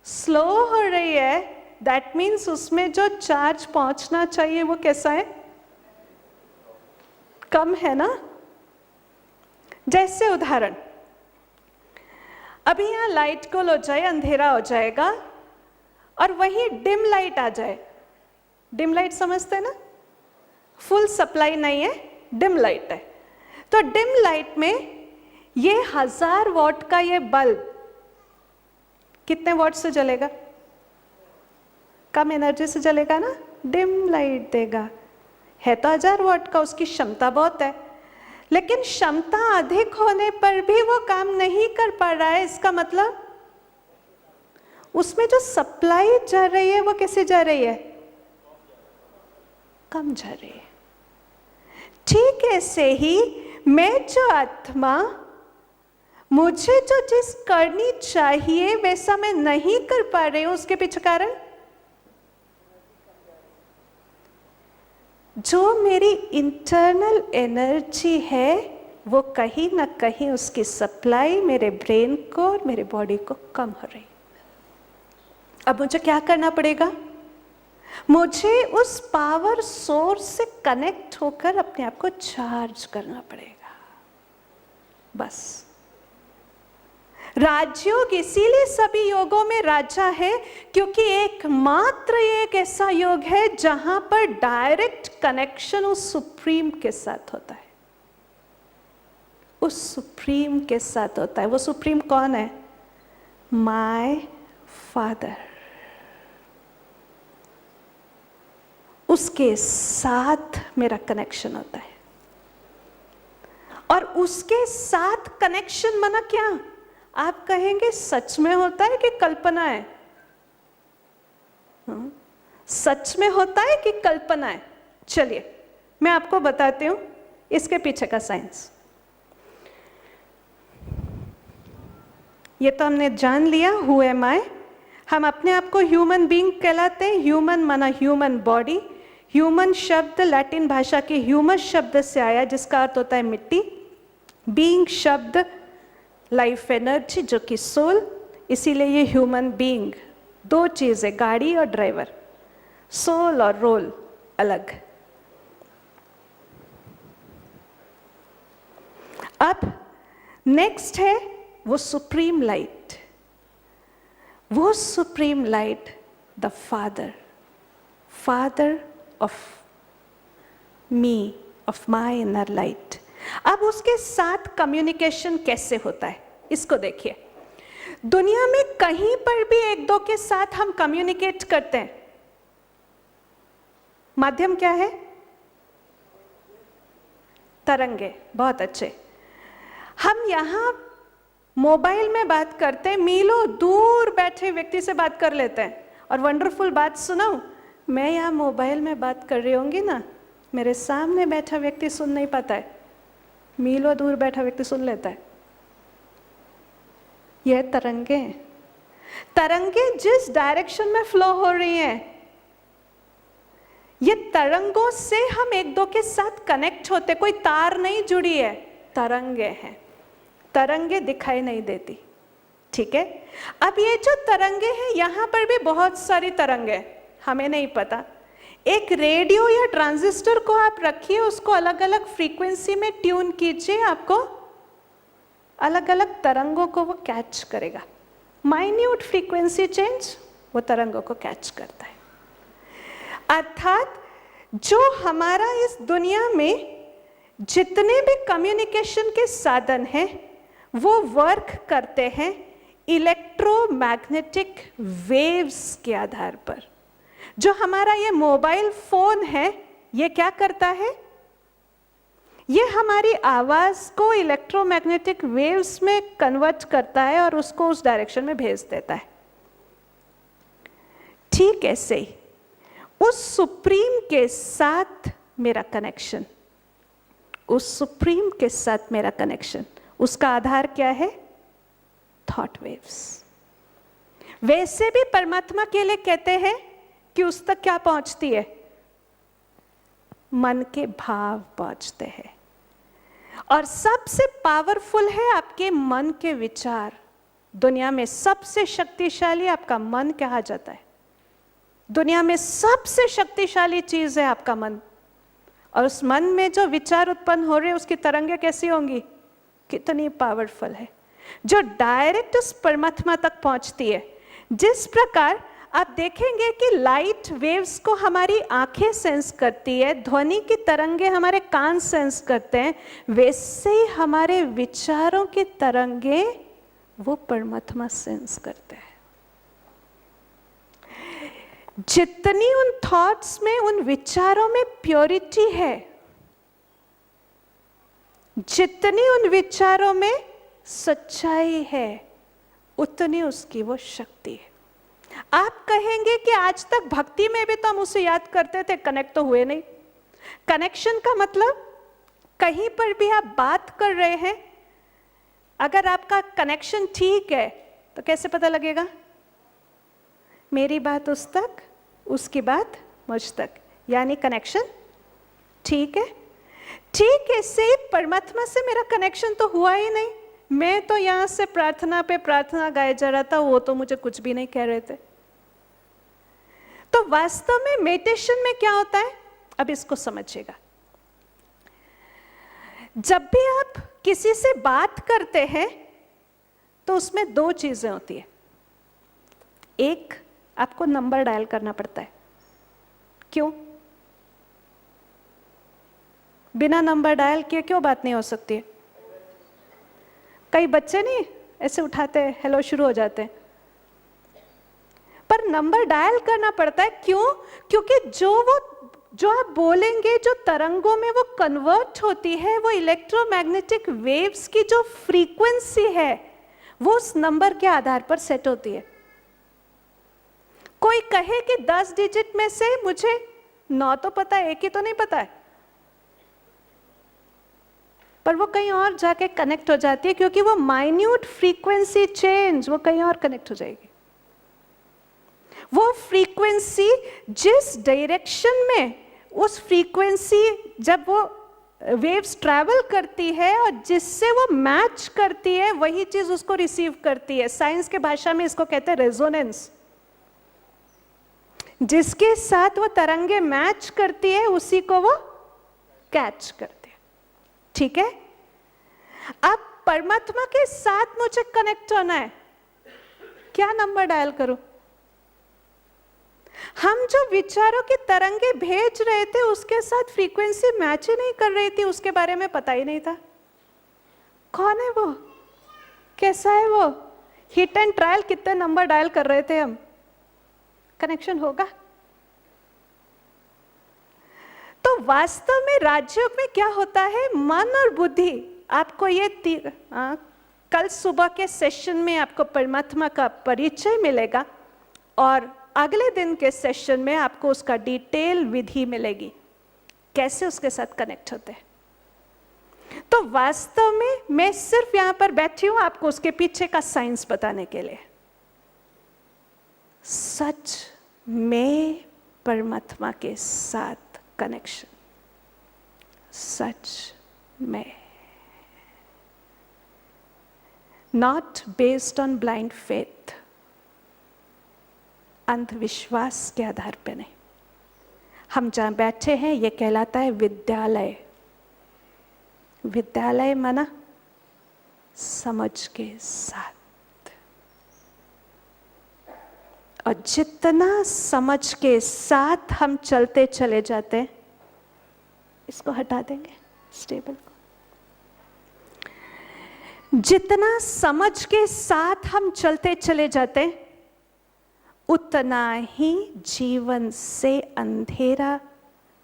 स्लो हो रही है। दैट मीन्स उसमें जो चार्ज पहुंचना चाहिए वो कैसा है? कम है ना। जैसे उदाहरण, अभी यहां लाइट गोल हो जाए, अंधेरा हो जाएगा, और वहीं डिम लाइट आ जाए। डिम लाइट समझते हैं ना? फुल सप्लाई नहीं है, डिम लाइट है। तो डिम लाइट में ये 1000 वॉट का ये बल्ब कितने वॉट से जलेगा? कम एनर्जी से जलेगा ना, डिम लाइट देगा। है तो 1000 वॉट का, उसकी क्षमता बहुत है, लेकिन क्षमता अधिक होने पर भी वो काम नहीं कर पा रहा है। इसका मतलब उसमें जो सप्लाई जा रही है वो कैसे जा रही है? कम जा रही है। ठीक ऐसे ही मैं जो आत्मा, मुझे जो चीज करनी चाहिए वैसा मैं नहीं कर पा रही हूं, उसके पीछे कारण जो मेरी इंटरनल एनर्जी है वो कहीं ना कहीं उसकी सप्लाई मेरे ब्रेन को और मेरे बॉडी को कम हो रही। अब मुझे क्या करना पड़ेगा? मुझे उस पावर सोर्स से कनेक्ट होकर अपने आप को चार्ज करना पड़ेगा। बस राजयोग इसीलिए सभी योगों में राजा है, क्योंकि एकमात्र एक ऐसा योग है जहां पर डायरेक्ट कनेक्शन उस सुप्रीम के साथ होता है। उस सुप्रीम के साथ होता है। वो सुप्रीम कौन है? My father. उसके साथ मेरा कनेक्शन होता है। और उसके साथ कनेक्शन माना क्या? आप कहेंगे सच में होता है कि कल्पना है? सच में होता है कि कल्पना है? चलिए मैं आपको बताती हूं इसके पीछे का साइंस। ये तो हमने जान लिया हु एम आई। हम अपने आप को ह्यूमन बीइंग कहलाते हैं। ह्यूमन माना ह्यूमन बॉडी। ह्यूमन शब्द लैटिन भाषा के ह्यूमस शब्द से आया, जिसका अर्थ होता है मिट्टी। बीइंग शब्द लाइफ एनर्जी, जो कि सोल। इसीलिए ये ह्यूमन बीइंग दो चीज है, गाड़ी और ड्राइवर। सोल और रोल अलग। अब नेक्स्ट है वो सुप्रीम लाइट। वो supreme light the father, father of me, of my inner light. अब उसके साथ कम्युनिकेशन कैसे होता है इसको देखिए। दुनिया में कहीं पर भी एक दो के साथ हम कम्युनिकेट करते हैं। माध्यम क्या है? तरंगे। बहुत अच्छे। हम यहां मोबाइल में बात करते हैं, मीलों दूर बैठे व्यक्ति से बात कर लेते हैं। और वंडरफुल बात सुनाऊं, मैं यहां मोबाइल में बात कर रही होंगी ना, मेरे सामने बैठा व्यक्ति सुन नहीं पाता है, मीलों दूर बैठा व्यक्ति सुन लेता है। यह तरंगे हैं। तरंगे जिस डायरेक्शन में फ्लो हो रही हैं, ये तरंगों से हम एक दो के साथ कनेक्ट होते। कोई तार नहीं जुड़ी है, तरंगे हैं। तरंगे दिखाई नहीं देती, ठीक है। अब ये जो तरंगे हैं, यहां पर भी बहुत सारी तरंगे, हमें नहीं पता। एक रेडियो या ट्रांजिस्टर को आप रखिए, उसको अलग अलग फ्रीक्वेंसी में ट्यून कीजिए, आपको अलग अलग तरंगों को वो कैच करेगा। माइन्यूट फ्रीक्वेंसी चेंज वो तरंगों को कैच करता है। अर्थात जो हमारा इस दुनिया में जितने भी कम्युनिकेशन के साधन हैं, वो वर्क करते हैं इलेक्ट्रोमैग्नेटिक वेव्स के आधार पर। जो हमारा ये मोबाइल फोन है, ये क्या करता है? ये हमारी आवाज को इलेक्ट्रोमैग्नेटिक वेव्स में कन्वर्ट करता है और उसको उस डायरेक्शन में भेज देता है। ठीक ऐसे ही उस सुप्रीम के साथ मेरा कनेक्शन, उस सुप्रीम के साथ मेरा कनेक्शन, उसका आधार क्या है? Thought waves. वैसे भी परमात्मा के लिए कहते हैं कि उस तक क्या पहुंचती है? मन के भाव पहुंचते हैं। और सबसे पावरफुल है आपके मन के विचार। दुनिया में सबसे शक्तिशाली आपका मन कहा जाता है। दुनिया में सबसे शक्तिशाली चीज है आपका मन। और उस मन में जो विचार उत्पन्न हो रहे हैं, उसकी तरंगे कैसी होंगी? कितनी पावरफुल है, जो डायरेक्ट उस परमात्मा तक पहुंचती है। जिस प्रकार आप देखेंगे कि लाइट वेव्स को हमारी आंखें सेंस करती है, ध्वनि की तरंगे हमारे कान सेंस करते हैं, वैसे ही हमारे विचारों की तरंगे वो परमात्मा सेंस करते हैं। जितनी उन थॉट्स में, उन विचारों में प्योरिटी है, जितनी उन विचारों में सच्चाई है, उतनी उसकी वो शक्ति है। आप कहेंगे कि आज तक भक्ति में भी तो हम उसे याद करते थे, कनेक्ट तो हुए नहीं। कनेक्शन का मतलब कहीं पर भी आप बात कर रहे हैं, अगर आपका कनेक्शन ठीक है तो कैसे पता लगेगा? मेरी बात उस तक, उसकी बात मुझ तक, यानी कनेक्शन ठीक है, ठीक ऐसे ही परमात्मा से मेरा कनेक्शन तो हुआ ही नहीं। मैं तो यहाँ से प्रार्थना पे प्रार्थना गाए जा रहा था, वो तो मुझे कुछ भी नहीं कह रहे थे। तो वास्तव में मेडिटेशन में क्या होता है, अब इसको समझिएगा। जब भी आप किसी से बात करते हैं तो उसमें दो चीजें होती है। एक, आपको नंबर डायल करना पड़ता है। क्यों? बिना नंबर डायल किए क्यों बात नहीं हो सकती है? कई बच्चे नहीं ऐसे उठाते हैं, हेलो शुरू हो जाते हैं, पर नंबर डायल करना पड़ता है। क्यों? क्योंकि जो आप बोलेंगे, जो तरंगों में वो कन्वर्ट होती है, वो इलेक्ट्रोमैग्नेटिक वेव्स की जो फ्रीक्वेंसी है, वो उस नंबर के आधार पर सेट होती है। कोई कहे कि 10 डिजिट में से मुझे 9 तो पता है, 1 ही तो नहीं पता है, पर वो कहीं और जाके कनेक्ट हो जाती है, क्योंकि वो माइन्यूट फ्रीक्वेंसी चेंज वो कहीं और कनेक्ट हो जाएगी। वो फ्रीक्वेंसी जिस डायरेक्शन में, उस फ्रीक्वेंसी जब वो वेव्स ट्रैवल करती है और जिससे वो मैच करती है, वही चीज उसको रिसीव करती है। साइंस के भाषा में इसको कहते हैं रेजोनेंस। जिसके साथ वो तरंगे मैच करती है उसी को वो कैच करते हैं। ठीक है, अब परमात्मा के साथ मुझे कनेक्ट होना है, क्या नंबर डायल करूं? हम जो विचारों की तरंगे भेज रहे थे उसके साथ फ्रीक्वेंसी मैच ही नहीं कर रही थी, उसके बारे में पता ही नहीं था। कौन है वो, कैसा है वो, हिट एंड ट्रायल कितने नंबर डायल कर रहे थे हम, कनेक्शन होगा? तो वास्तव में राजयोग में क्या होता है, मन और बुद्धि, आपको ये कल सुबह के सेशन में आपको परमात्मा का परिचय मिलेगा और अगले दिन के सेशन में आपको उसका डिटेल विधि मिलेगी, कैसे उसके साथ कनेक्ट होते हैं। तो वास्तव में मैं सिर्फ यहां पर बैठी हूं आपको उसके पीछे का साइंस बताने के लिए। सच में परमात्मा के साथ कनेक्शन, सच में, not based on blind faith, अंधविश्वास के आधार पे नहीं। हम जहां बैठे हैं ये कहलाता है विद्यालय। विद्यालय माना समझ के साथ, और जितना समझ के साथ हम चलते चले जाते हैं, इसको हटा देंगे स्टेबल को, जितना समझ के साथ हम चलते चले जाते हैं, उतना ही जीवन से अंधेरा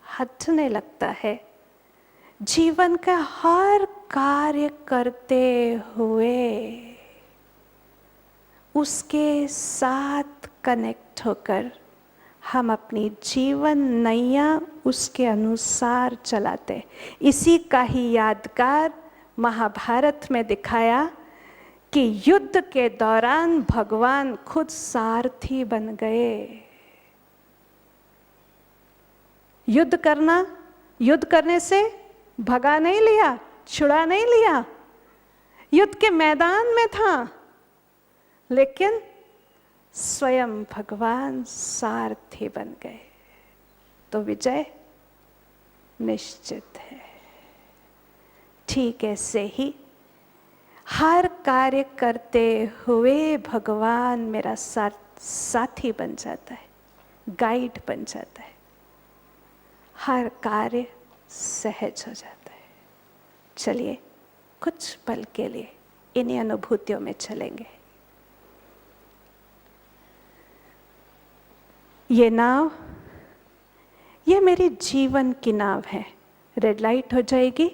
हटने लगता है। जीवन का हर कार्य करते हुए उसके साथ कनेक्ट होकर हम अपनी जीवन नैया उसके अनुसार चलाते। इसी का ही यादगार महाभारत में दिखाया कि युद्ध के दौरान भगवान खुद सारथी बन गए। युद्ध करना, युद्ध करने से भगा नहीं लिया, छुड़ा नहीं लिया, युद्ध के मैदान में था, लेकिन स्वयं भगवान सारथी बन गए। तो विजय निश्चित है। ठीक ऐसे ही हर कार्य करते हुए भगवान मेरा साथी बन जाता है, गाइड बन जाता है, हर कार्य सहज हो जाता है। चलिए कुछ पल के लिए इन्हीं अनुभूतियों में चलेंगे। ये नाव, ये मेरी जीवन की नाव है। रेड लाइट हो जाएगी,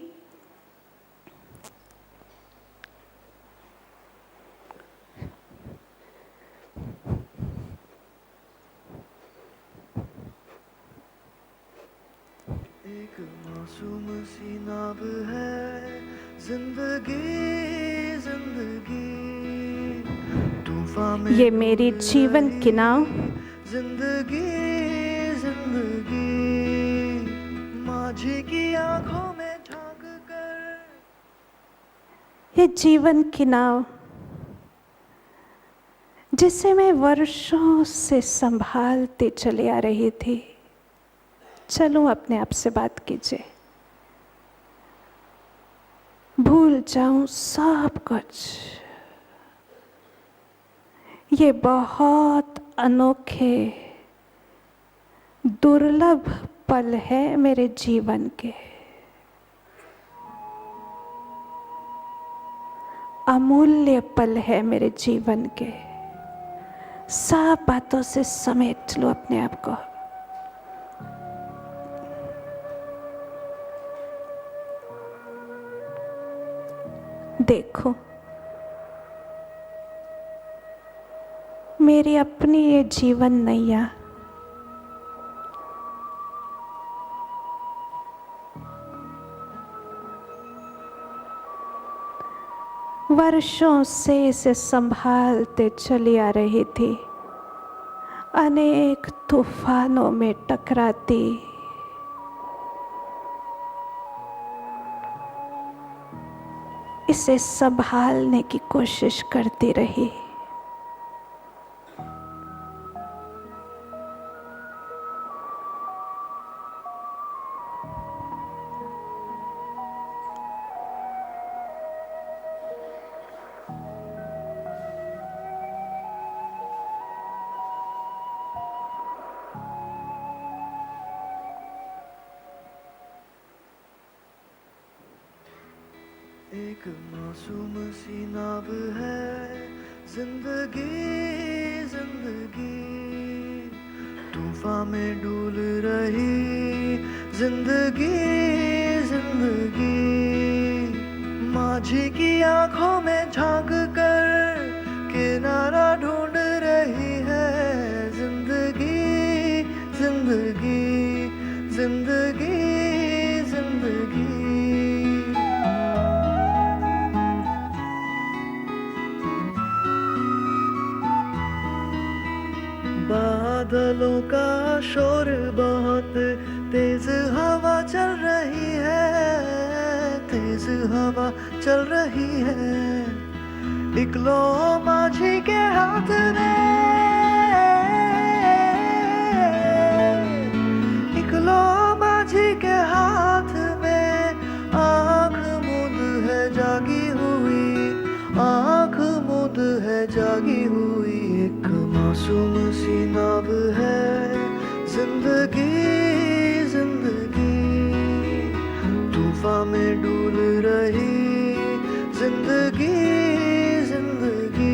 एक मासूम सी नाव है जिंदगी, जिंदगी तूफान में ये मेरी जीवन की नाव, जिंदगी, जिंदगी माझी की ये जीवन की नाव जिसे मैं वर्षों से संभालती चली आ रही थी, चलूं अपने आप से बात कीजिए, भूल जाऊं सब कुछ। ये बहुत अनोखे दुर्लभ पल है मेरे जीवन के, अमूल्य पल है मेरे जीवन के। सब बातों से समेट लो अपने आप को। देखो, मेरी अपनी ये जीवन नैया वर्षों से इसे संभालते चली आ रही थी, अनेक तूफानों में टकराती, इसे संभालने की कोशिश करती रही। एक मासूम सी नाव है जिंदगी, जिंदगी तूफान में डूल रही जिंदगी, जिंदगी माझी की आंखों में झांक कर किनारा ढूंढ रही है जिंदगी, जिंदगी, जिंदगी, जिंदगी। बादलों का शोर बहुत तेज हवा चल रही है, तेज हवा चल रही है। इकलो माझी के हाथ में, इकलो माझी के हाथ में आँख मूंद है जागी हुई, आँख मूंद है जागी हुई। एक मासूम सी नाव है जिंदगी, जिंदगी तूफान में डूल रही जिंदगी, जिंदगी।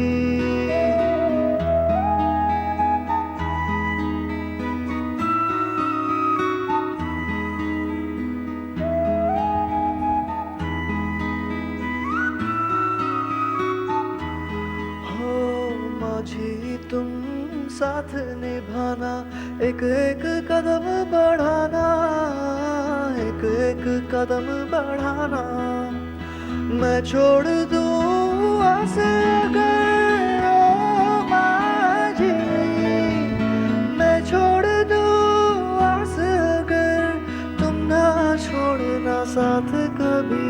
माझी तुम साथ निभाना, एक एक कदम बढ़ाना, एक एक कदम बढ़ाना। मैं छोड़ दूँ आस अगर ओ माझी, मैं छोड़ दूँ आस अगर तुम ना छोड़ना साथ कभी,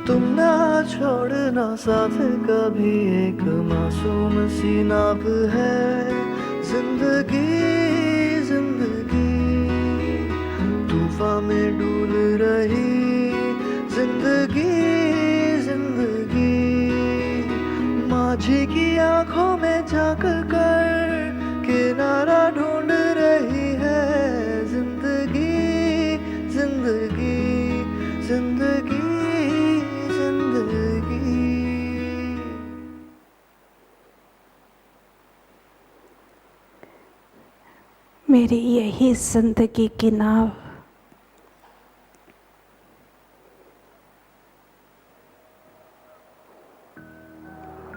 तुम ना छोड़ना साथ कभी। एक मासूम सी नाव है जिंदगी, जिंदगी तूफान में डूल रही जिंदगी, जिंदगी माझी की आंखों में झांक कर किनारा ढूंढ रही है जिंदगी, जिंदगी, जिंदगी, जिंदगी। मेरी यही जिंदगी की नाव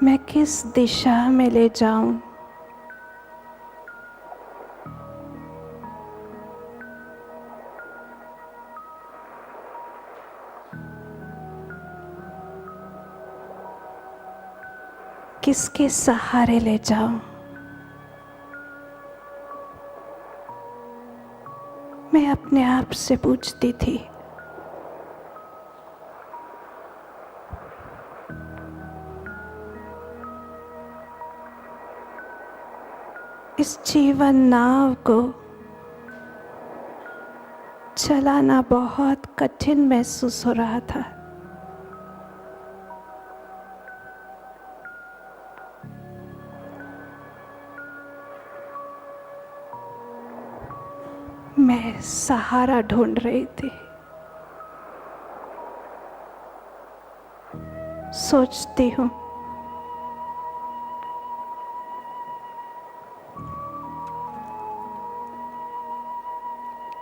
मैं किस दिशा में ले जाऊं, किसके सहारे ले जाऊं। मैं अपने आप से पूछती थी। इस जीवन नाव को चलाना बहुत कठिन महसूस हो रहा था। मैं सहारा ढूंढ रही थी। सोचती हूँ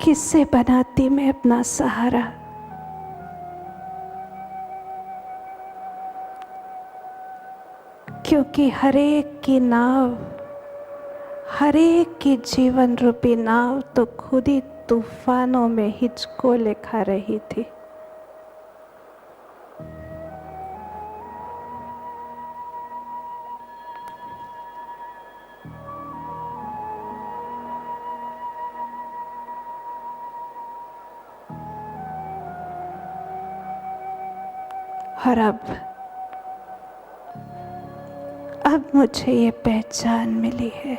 किससे बनाती मैं अपना सहारा। क्योंकि हरेक की नाव, हरेक की जीवन रूपी नाव तो खुद ही तूफानों में हिचकोले खा रही थी। और अब मुझे ये पहचान मिली है।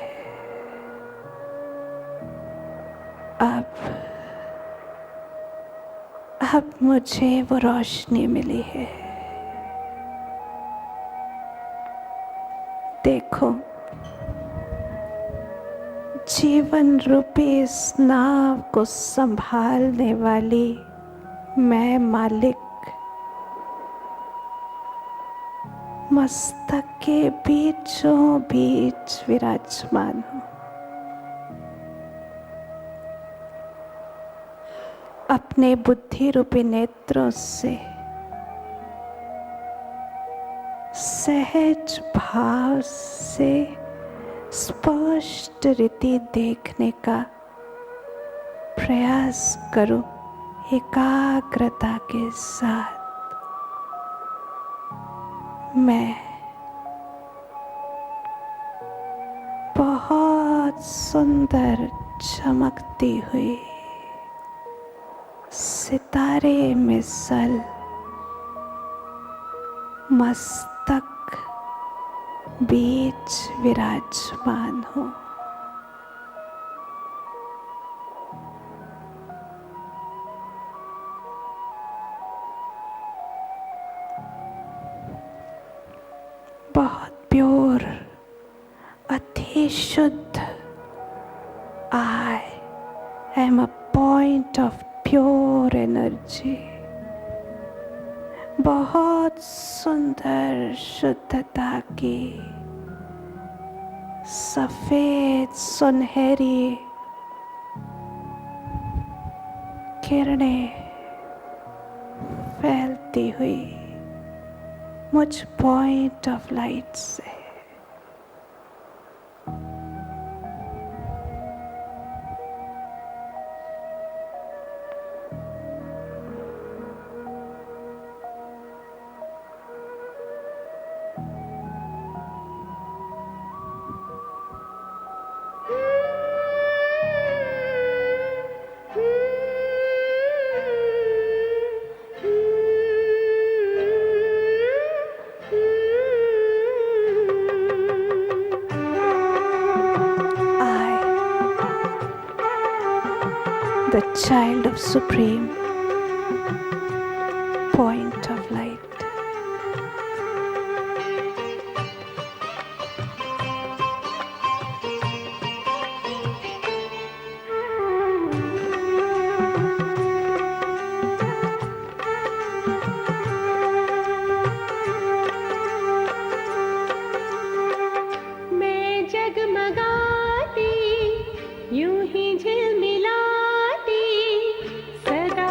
अब मुझे वो रोशनी मिली है। देखो, जीवन रूपी इस नाव को संभालने वाली मैं मालिक मस्तक के बीचों बीच विराजमान हूँ। अपने बुद्धि रूपी नेत्रों से सहज भाव से स्पष्ट रीति देखने का प्रयास करो, एकाग्रता के साथ। मैं बहुत सुंदर चमकती हुई सितारे मिसल मस्तक बीच विराजमान हूँ। बहुत प्योर, अति शुद्ध। I am a point of pure energy। बहुत सुंदर शुद्धता की सफेद सुनहरी किरणें फैलती हुई मुझ पॉइंट ऑफ लाइट से। The child of supreme point of light. मैं जगमगाती यूं ही झिलमिलाती सदा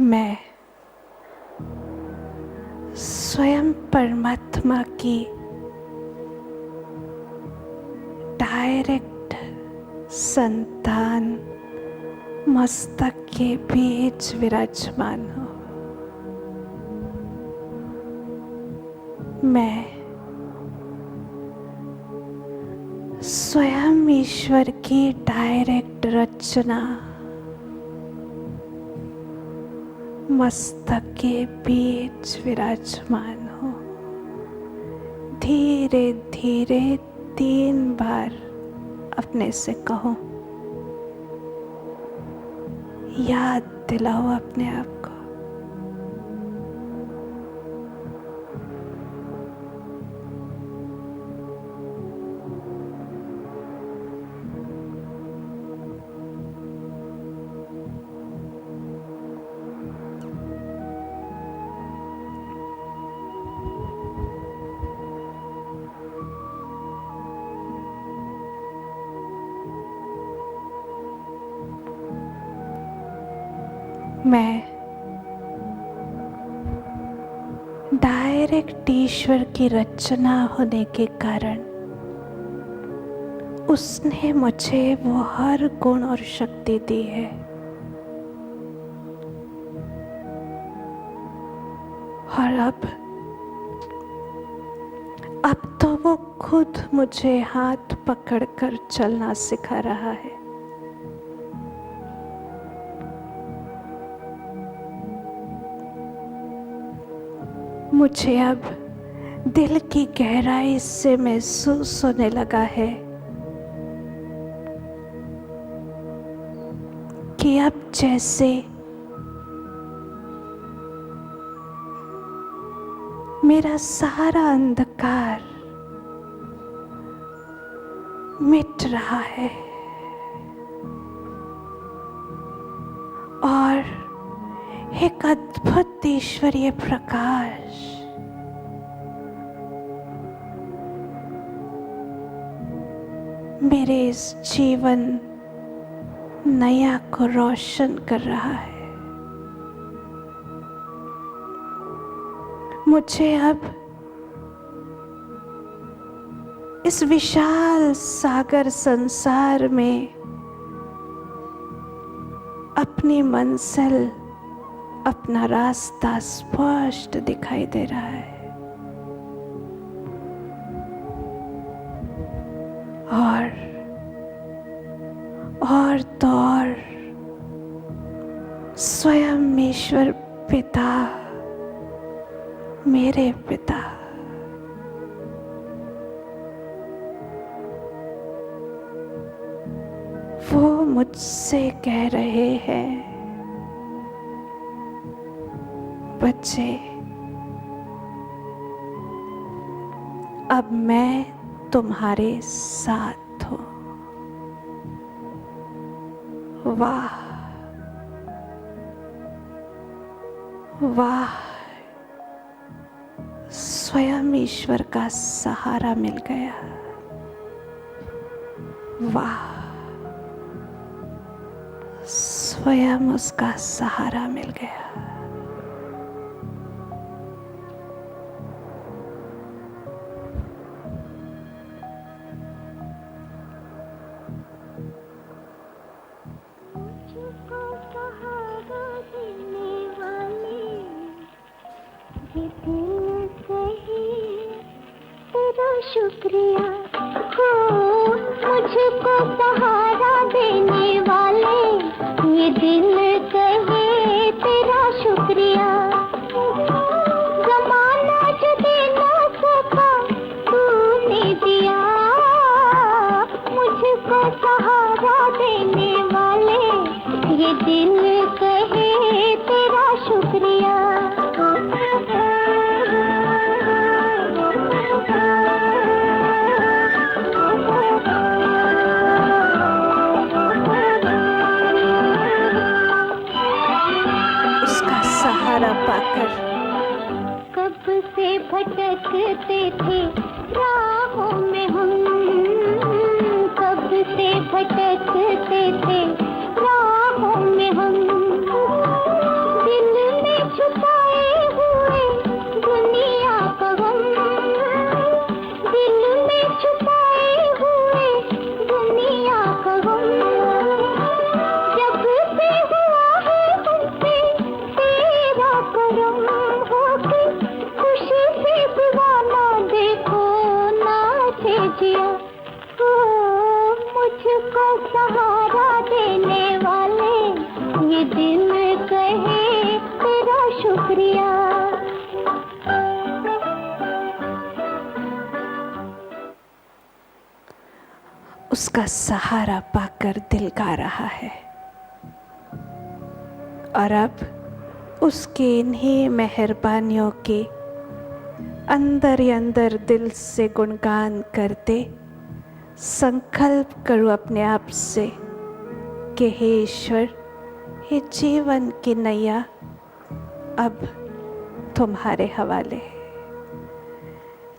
मैं स्वयं परमात्मा की डायरेक्ट संतान मस्तक के बीच विराजमान हूँ। मैं स्वयं ईश्वर की डायरेक्ट रचना मस्तक के बीच विराजमान हूँ। धीरे धीरे 3 बार अपने से कहो, याद दिलाओ अपने आप को। मैं डायरेक्ट ईश्वर की रचना होने के कारण उसने मुझे वो हर गुण और शक्ति दी है। और अब तो वो खुद मुझे हाथ पकड़कर चलना सिखा रहा है। मुझे अब दिल की गहराई से महसूस होने लगा है कि अब जैसे मेरा सारा अंधकार मिट रहा है और एक अद्भुत ईश्वरीय प्रकाश मेरे इस जीवन नया को रोशन कर रहा है। मुझे अब इस विशाल सागर संसार में अपनी मंजिल, अपना रास्ता स्पष्ट दिखाई दे रहा है। और तो और स्वयं ईश्वर पिता, मेरे पिता, वो मुझसे कह रहे हैं, बच्चे अब मैं तुम्हारे साथ हूँ। वाह वाह, स्वयं ईश्वर का सहारा मिल गया। वाह, स्वयं उसका सहारा मिल गया। शुक्रिया हो मुझको सहारा देने वाले, ये दिल कहे तेरा शुक्रिया। जमाना जो दे ना सका तूने दिया, मुझको सहारा देने वाले, ये दिल कहे तेरा शुक्रिया। पाकर कब से भटकते थे राहों में हम, सहारा देने वाले, ये दिल कहे तेरा शुक्रिया। उसका सहारा पाकर दिल गा रहा है, और अब उसके इन्हीं मेहरबानियों के अंदर ही अंदर दिल से गुणगान करते संकल्प करूं अपने आप से कि हे ईश्वर, ये जीवन की नैया अब तुम्हारे हवाले।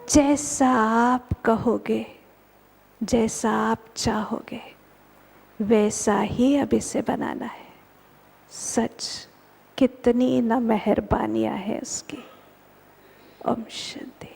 जैसा आप कहोगे, जैसा आप चाहोगे, वैसा ही अब इसे बनाना है। सच कितनी न मेहरबानियां है उसकी। ओम शांति।